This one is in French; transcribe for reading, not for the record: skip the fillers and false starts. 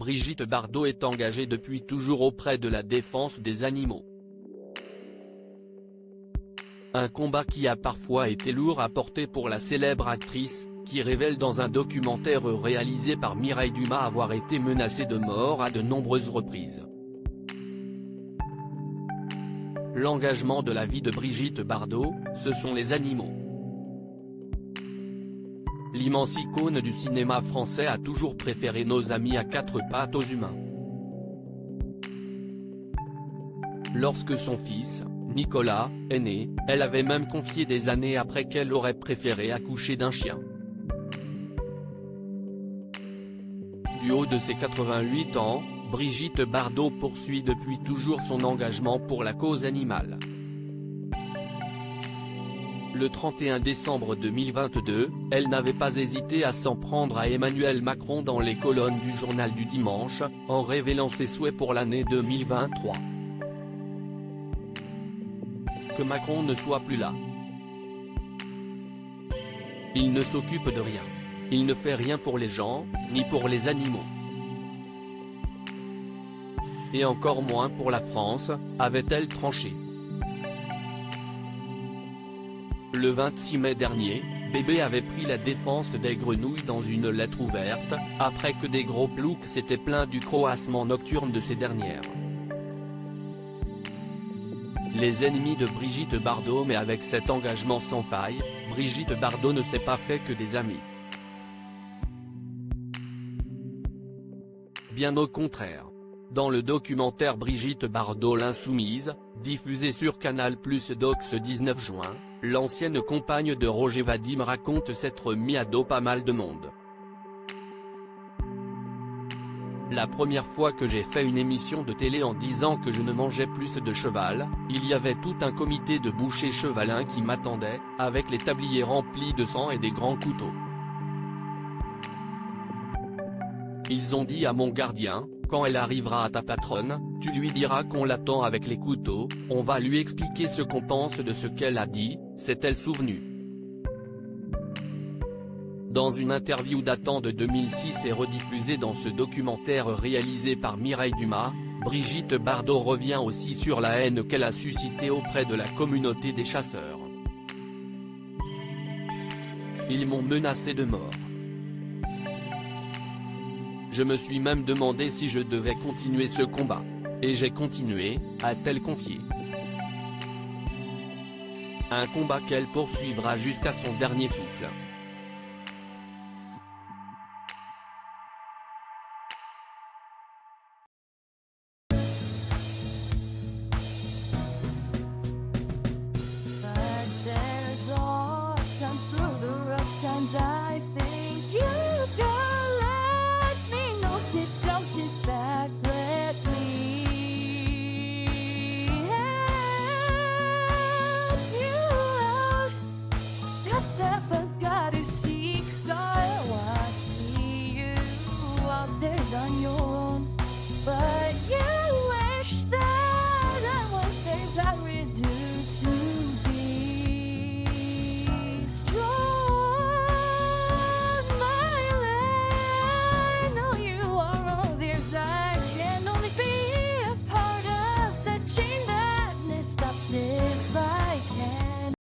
Brigitte Bardot est engagée depuis toujours auprès de la défense des animaux. Un combat qui a parfois été lourd à porter pour la célèbre actrice, qui révèle dans un documentaire réalisé par Mireille Dumas avoir été menacée de mort à de nombreuses reprises. L'engagement de la vie de Brigitte Bardot, ce sont les animaux. L'immense icône du cinéma français a toujours préféré nos amis à quatre pattes aux humains. Lorsque son fils, Nicolas, est né, elle avait même confié des années après qu'elle aurait préféré accoucher d'un chien. Du haut de ses 88 ans, Brigitte Bardot poursuit depuis toujours son engagement pour la cause animale. Le 31 décembre 2022, elle n'avait pas hésité à s'en prendre à Emmanuel Macron dans les colonnes du journal du dimanche, en révélant ses souhaits pour l'année 2023. Que Macron ne soit plus là. Il ne s'occupe de rien. Il ne fait rien pour les gens, ni pour les animaux. Et encore moins pour la France, avait-elle tranché. Le 26 mai dernier, Bébé avait pris la défense des grenouilles dans une lettre ouverte, après que des gros ploucs s'étaient plaints du croassement nocturne de ces dernières. Les ennemis de Brigitte Bardot. Mais avec cet engagement sans faille, Brigitte Bardot ne s'est pas fait que des amis. Bien au contraire. Dans le documentaire Brigitte Bardot l'insoumise, diffusé sur Canal+ ce 19 juin, l'ancienne compagne de Roger Vadim raconte s'être mis à dos pas mal de monde. La première fois que j'ai fait une émission de télé en disant que je ne mangeais plus de cheval, il y avait tout un comité de bouchers chevalins qui m'attendait, avec les tabliers remplis de sang et des grands couteaux. Ils ont dit à mon gardien, quand elle arrivera à ta patronne, tu lui diras qu'on l'attend avec les couteaux, on va lui expliquer ce qu'on pense de ce qu'elle a dit, s'est-elle souvenue. Dans une interview datant de 2006 et rediffusée dans ce documentaire réalisé par Mireille Dumas, Brigitte Bardot revient aussi sur la haine qu'elle a suscitée auprès de la communauté des chasseurs. Ils m'ont menacé de mort. Je me suis même demandé si je devais continuer ce combat. Et j'ai continué, a-t-elle confié. Un combat qu'elle poursuivra jusqu'à son dernier souffle. But there's all times through the rough times